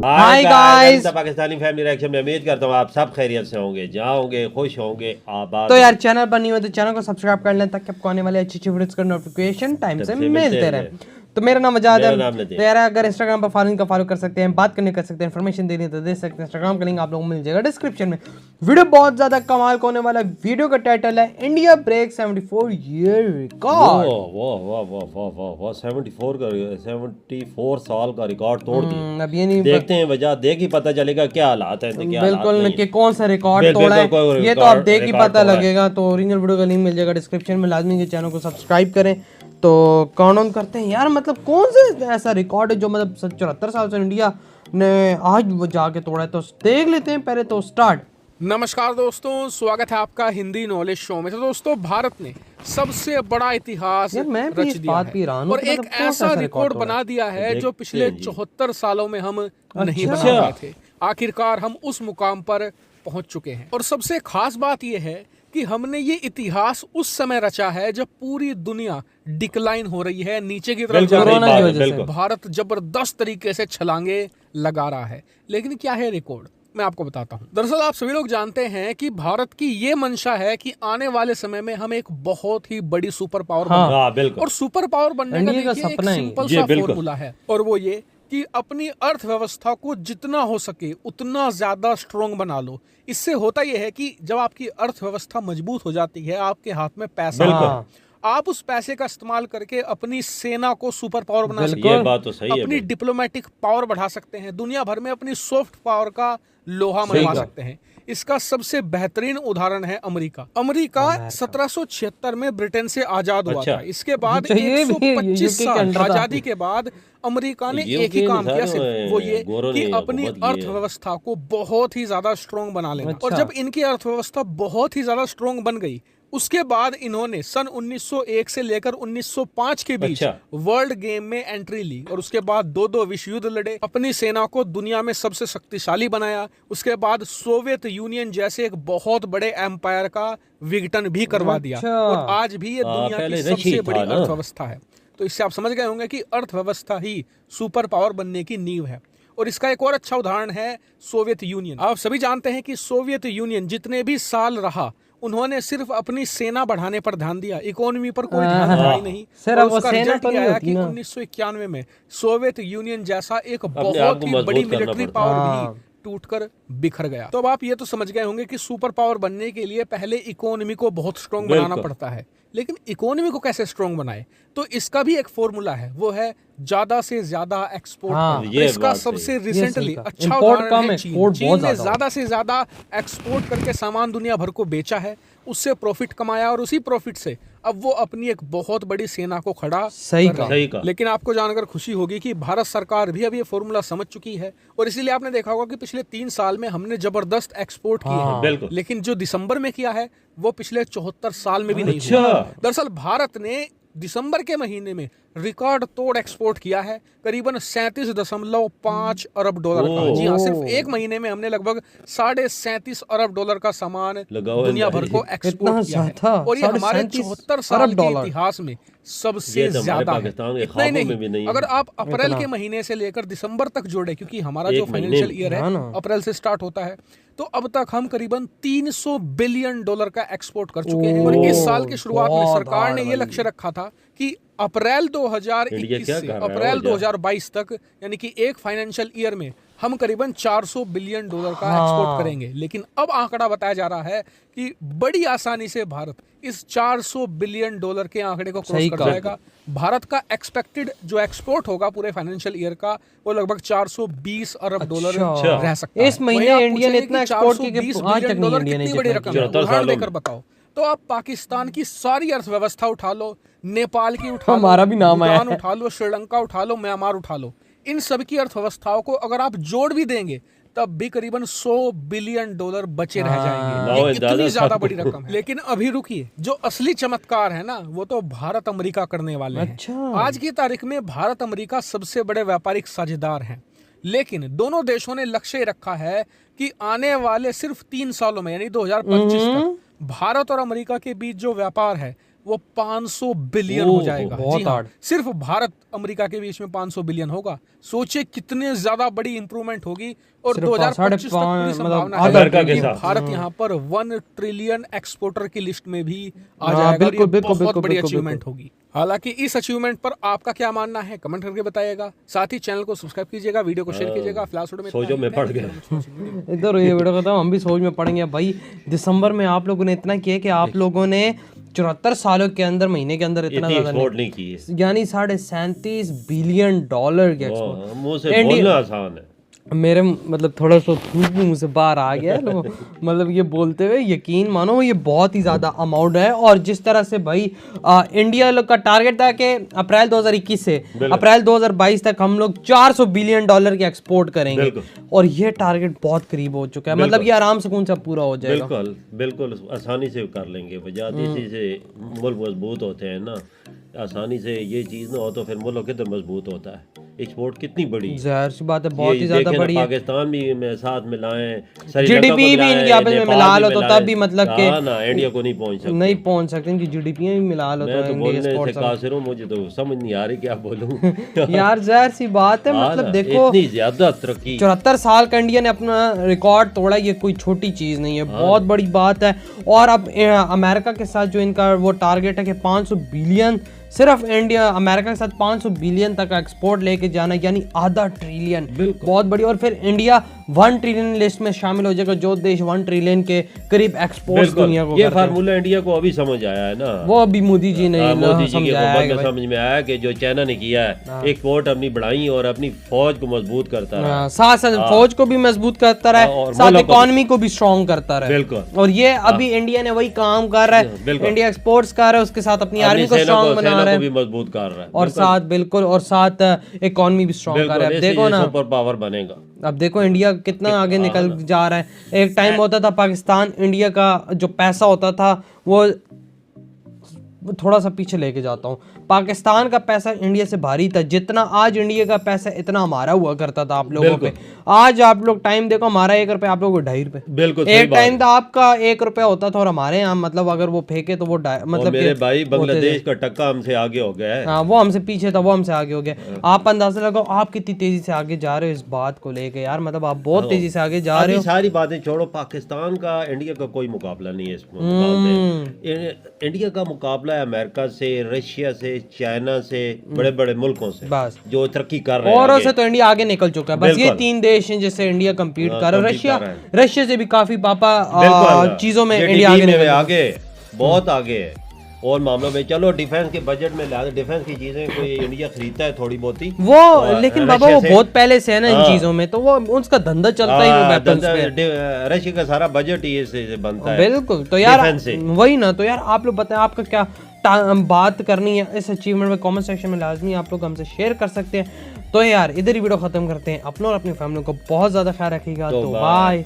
Hi guys, Pakistani family reaction में उम्मीद करता हूँ आप सब खैरियत से होंगे, जहाँ होंगे खुश होंगे, आबाद। तो यार चैनल पर नहीं हो तो चैनल को सब्सक्राइब कर लें ताकि आपको आने वाले अच्छी अच्छी वीडियोस का नोटिफिकेशन टाइम से मिलते रहे। तो मेरा नाम आजाद है। तो यार अगर इंस्टाग्राम पर फॉलोइंग का फॉलो कर सकते हैं, बात करने कर सकते हैं, इन्फॉर्मेशन देनी तो दे सकते हैं। इंस्टाग्राम का लिंक आप लोगों को मिल जाएगा डिस्क्रिप्शन में। वीडियो बहुत ज्यादा कमाल का होने वाला है। वीडियो का टाइटल है इंडिया ब्रेक 74 ईयर रिकॉर्ड। वाह वाह वाह वाह वाह वाह 74 साल का रिकॉर्ड तोड़ दिया। अब ये नहीं देखते हैं वजह, देख ही पता चलेगा क्या हालात है, क्या बिल्कुल कि कौन सा रिकॉर्ड तोड़ा है ये तो आप देख ही पता लगेगा। तो ओरिजिनल वीडियो का लिंक मिल जाएगा डिस्क्रिप्शन में। लाजमी के चैनल को सब्सक्राइब करें। तो काउंट ऑन करते हैं यार, मतलब कौन सा ऐसा रिकॉर्ड है जो मतलब 74 साल से इंडिया ने आज वो जाके तोड़ा है। तो देख लेते हैं पहले तो स्टार्ट। नमस्कार दोस्तों, स्वागत है आपका हिंदी नॉलेज शो में। तो दोस्तों, भारत ने सबसे बड़ा इतिहास रच दिया है और एक ऐसा रिकॉर्ड बना दिया है जो पिछले 74 सालों में हम नहीं बना पाए थे। आखिरकार हम उस मुकाम पर पहुंच चुके हैं। और सबसे खास बात यह है कि हमने ये इतिहास उस समय रचा है जब पूरी दुनिया डिक्लाइन हो रही है, नीचे की तरफ जा रही है। भारत जबरदस्त तरीके से छलांगे लगा रहा है। लेकिन क्या है रिकॉर्ड, मैं आपको बताता हूं। दरअसल आप सभी लोग जानते हैं कि भारत की ये मंशा है कि आने वाले समय में हम एक बहुत ही बड़ी सुपर पावर बने। और सुपर पावर बनने का देखिए एक सिंपल सा फॉर्मूला है, और वो ये कि अपनी अर्थव्यवस्था को जितना हो सके उतना ज्यादा स्ट्रॉन्ग बना लो। इससे होता यह है कि जब आपकी अर्थव्यवस्था मजबूत हो जाती है, आपके हाथ में पैसा आता है, आप उस पैसे का इस्तेमाल करके अपनी सेना को सुपर पावर बना सकते हैं। बात तो सही अपनी डिप्लोमेटिक पावर बढ़ा सकते हैं, दुनिया भर में अपनी सॉफ्ट पावर का लोहा मनवा सकते हैं। इसका सबसे बेहतरीन उदाहरण है अमेरिका। अमेरिका 1776 में ब्रिटेन से आजाद हुआ था। इसके बाद 125 साल आजादी के बाद अमेरिका ने एक ही काम किया, सिर्फ वो ये कि अपनी अर्थव्यवस्था को बहुत ही ज्यादा स्ट्रॉन्ग बना लेना। और जब इनकी अर्थव्यवस्था बहुत ही ज्यादा स्ट्रॉन्ग बन गई, उसके बाद इन्होंने सन 1901 से लेकर 1905 के बीच वर्ल्ड गेम में एंट्री ली और उसके बाद दो विश्व युद्ध लड़े, अपनी सेना को दुनिया में सबसे शक्तिशाली बनाया। उसके बाद सोवियत यूनियन जैसे एक बहुत बड़े एम्पायर का विघटन भी करवा दिया और आज भी ये दुनिया की सबसे बड़ी अर्थव्यवस्था है। तो इससे आप समझ गए होंगे कि अर्थव्यवस्था ही सुपर पावर बनने की नींव है। और इसका एक और अच्छा उदाहरण है सोवियत यूनियन। आप सभी जानते हैं कि सोवियत यूनियन जितने भी साल रहा, उन्होंने सिर्फ अपनी सेना बढ़ाने पर ध्यान दिया, इकोनॉमी पर कोई ध्यान दिया ही नहीं। और उसका रिजल्ट ये आया कि 1991 में सोवियत यूनियन जैसा एक बहुत ही बड़ी मिलिट्री पावर भी टूटकर बिखर गया। तो अब आप ये तो समझ गए होंगे कि सुपर पावर बनने के लिए पहले इकोनॉमी को बहुत स्ट्रॉन्ग बनाना पड़ता है। लेकिन इकोनॉमी को कैसे स्ट्रॉन्ग बनाए, तो इसका भी एक फॉर्मूला है, वो है ज्यादा से ज्यादा एक्सपोर्ट। तो इसका सबसे रिसेंटली अच्छा उदाहरण है चीन। चीन ने ज्यादा से ज्यादा एक्सपोर्ट करके सामान दुनिया भर को बेचा है, उससे प्रॉफिट कमाया और उसी प्रॉफिट से अब वो अपनी एक बहुत बड़ी सेना को खड़ा कर। लेकिन आपको जानकर खुशी होगी कि भारत सरकार भी अब ये फॉर्मूला समझ चुकी है और इसीलिए आपने देखा होगा कि पिछले 3 साल में हमने जबरदस्त एक्सपोर्ट किए हैं। लेकिन जो दिसंबर में किया है वो पिछले 74 साल में भी नहीं हुआ। दरअसल भारत ने दिसंबर के महीने में रिकॉर्ड तोड़ एक्सपोर्ट किया है, करीबन 37.5 अरब डॉलर का। जी हाँ, सिर्फ एक महीने में हमने लगभग 37.5 अरब डॉलर का सामान दुनिया भर को एक्सपोर्ट किया है। और ये हमारे 74 साल के इतिहास में सबसे ज्यादा है। इतना ही नहीं, अगर आप अप्रैल के महीने से लेकर दिसंबर तक जोड़े, क्योंकि हमारा जो फाइनेंशियल ईयर है अप्रैल से स्टार्ट होता है, तो अब तक हम करीबन 300 बिलियन डॉलर का एक्सपोर्ट कर चुके हैं। और इस साल की शुरुआत में सरकार ने ये लक्ष्य रखा था कि अप्रैल 2021 से अप्रैल 2022 तक, यानी कि एक फाइनेंशियल ईयर में हम करीबन 400 बिलियन डॉलर का एक्सपोर्ट करेंगे। लेकिन अब आंकड़ा बताया जा रहा है कि बड़ी आसानी से भारत इस 400 बिलियन डॉलर के आंकड़े को क्रॉस कर जाएगा। भारत का एक्सपेक्टेड जो एक्सपोर्ट होगा पूरे फाइनेंशियल ईयर का, वो लगभग 420 अरब डॉलर रह सकता है। इस महीने इंडिया ने इतना एक्सपोर्ट किया कि 420 बिलियन डॉलर कितनी बड़ी रकम है, उदाहरण देकर बताओ। तो आप पाकिस्तान की सारी अर्थव्यवस्था उठा लो, नेपाल की उठा लो, हमारा भी नाम आया, भूटान उठा लो, श्रीलंका उठा लो, म्यांमार उठा लो, इन सब की अर्थव्यवस्थाओं को अगर आप जोड़ भी देंगे तब भी करीबन 100 बिलियन डॉलर बचे रह जाएंगे। ये इतनी ज्यादा बड़ी रकम है। लेकिन अभी रुकिए, जो असली चमत्कार है ना, वो तो भारत अमेरिका करने वाले हैं। आज की तारीख में भारत अमेरिका सबसे बड़े व्यापारिक साझेदार हैं। लेकिन दोनों देशों ने लक्ष्य रखा है कि आने वाले सिर्फ 3 सालों में, यानी 2025 तक, भारत और अमेरिका के बीच जो व्यापार है वो 500 बिलियन हो जाएगा। बहुत जी हाँ, हार्ड। सिर्फ भारत अमेरिका के बीच में 500 बिलियन होगा। सोचिए कितने ज्यादा बड़ी इंप्रूवमेंट होगी। और सिर्फ 2025 तक 5.5 पूरी संभावना मतलब है अमेरिका के कि साथ। भारत यहाँ पर 1 ट्रिलियन एक्सपोर्टर की लिस्ट में भी आ हाँ, जाएगा। बिल्कुल, और ये बिल्कुल, बहुत बिल्कुल, बड़ी बिल्कुल, अचीवमेंट होगी। हालांकि इस अचीवमेंट पर आपका क्या मानना है कमेंट करके बताइएगा। साथ ही चैनल को सब्सक्राइब कीजिएगा, वीडियो को शेयर कीजिएगा। फिलहाल वीडियो में सोचो में पड़ गए। इधर ये वीडियो कहता हूँ हम भी सोच में पड़ेंगे भाई। दिसंबर में आप लोगों ने इतना किया कि आप लोगों ने 74 सालों के अंदर महीने के अंदर इतना इतनी ज्यादा एक्सपोर्ट नहीं की है। यानी $37 बिलियन के एक्सपोर्ट। मुंह से बोलना आसान है। मेरे मतलब थोड़ा सा थूक भी मुंह से बाहर आ गया है मतलब ये बोलते हुए यकीन मानो ये बहुत ही ज़्यादा अमाउंट है। और जिस तरह से भाई इंडिया लोग का टारगेट था कि अप्रैल 2021 से अप्रैल 2022 तक हम लोग $400 बिलियन के एक्सपोर्ट करेंगे और ये टारगेट बहुत करीब हो चुका है। मतलब ये आराम से कौन सा पूरा हो जाएगा। बिल्कुल बिल्कुल आसानी से कर लेंगे। वजाती से मुल्क मजबूत होते हैं ना, आसानी से ये चीज़ ना हो तो फिर मुल्क किधर मजबूत होता है। एक्सपोर्ट कितनी बड़ी है, जाहिर सी बात है बहुत ही ज्यादा बड़ी है। पाकिस्तान भी में साथ मिलाएं, जीडीपी भी इनकी आपस में मिला लो तो तब भी मतलब कि ना इंडिया को नहीं पहुंच सकते। नहीं पहुंच सकते। इनकी जीडीपी भी मिला लो मैं तो तो इंडिया बोलने से एक्सपोर्ट कासिर हूं, मुझे तो समझ नहीं आ रही क्या बोलूं। यार जाहिर सी बात है मतलब देखो इतनी ज्यादा तरक्की। 74 साल का इंडिया ने अपना रिकॉर्ड तोड़ा, ये कोई छोटी चीज नहीं है, बहुत बड़ी बात है। और अब अमेरिका के साथ जो इनका वो टारगेट है कि 500 बिलियन, सिर्फ इंडिया अमेरिका के साथ 500 बिलियन तक एक्सपोर्ट लेके जाना यानी आधा ट्रिलियन, बहुत बड़ी। और फिर इंडिया 1 ट्रिलियन लिस्ट में शामिल हो जाएगा, जो देश 1 ट्रिलियन के करीब एक्सपोर्ट दुनिया को ये फार्मूला इंडिया को अभी समझ आया है ना, वो अभी मोदी जी ने मोदी जी के समझाया हुकूमत में समझ में आया कि जो चाइना ने किया है एक्सपोर्ट अपनी बढ़ाई और अपनी फौज को मजबूत करता रहा, साथ साथ फौज को भी मजबूत करता रहा है, साथ इकोनॉमी को भी स्ट्रॉन्ग करता रहा है। बिल्कुल। और ये अभी इंडिया ने वही काम कर रहा है, इंडिया एक्सपोर्ट्स कर रहा है, उसके साथ अपनी आर्मी को स्ट्रॉन्ग बना रहा है, भी मजबूत कर रहा है और साथ बिल्कुल और साथ इकोनॉमी भी स्ट्रॉन्ग कर रहा है। अब देखो ना, सुपर पावर बनेगा। अब देखो इंडिया कितना आगे निकल जा रहा है। एक टाइम होता था पाकिस्तान इंडिया का जो पैसा होता था वो थोड़ा सा पीछे लेके जाता हूँ, पाकिस्तान का पैसा इंडिया से भारी था। जितना आज इंडिया का पैसा इतना हमारा हुआ करता था आप लोगों पे। आज आप लोग टाइम देखो, हमारा 1 रुपया आप लोगों को 2.5 रुपए। बिल्कुल एक टाइम था आपका 1 रुपया होता था और हमारे यहाँ मतलब अगर वो फेंके तो वो मतलब मेरे भाई बांग्लादेश का टक्का हमसे आगे हो गया है। हाँ, वो हमसे पीछे था, वो हमसे आगे हो गया। आप अंदाजा लगाओ आप कितनी तेजी से आगे जा रहे हो इस बात को लेके यार, मतलब आप बहुत तेजी से आगे जा रहे हो। सारी बातें छोड़ो, पाकिस्तान का इंडिया का कोई मुकाबला नहीं है इस मुकाबले। इंडिया का मुकाबला है अमेरिका से, रशिया से, चाइना से, बड़े बड़े मुल्कों से बस जो तरक्की कर रहे हैं। औरों से तो इंडिया आगे निकल चुका है। बस ये 3 देश हैं जिससे इंडिया कम्पीट कर रहा है। रशिया से भी काफी पापा चीजों में इंडिया आगे बहुत आगे है। और मामलों में चलो डिफेंस के बजट में ला, डिफेंस की चीजें कोई इंडिया खरीदता है थोड़ी बहुत ही वो, लेकिन बाबा वो बहुत पहले से है ना इन चीजों में, तो वो उसका धंधा चलता ही वो वेपन्स पे। रशिया का सारा बजट ही इससे बनता है। बिल्कुल। तो यार वही ना, तो यार आप लोग बताएं आपका क्या बात करनी है इस अचीवमेंट में, कमेंट सेक्शन में लाजमी आप लोग हमसे शेयर कर सकते हैं। तो यार इधर ही वीडियो खत्म करते हैं। अपनों और अपनी फैमिली को बहुत ज्यादा ख्याल रखिएगा। तो बाय।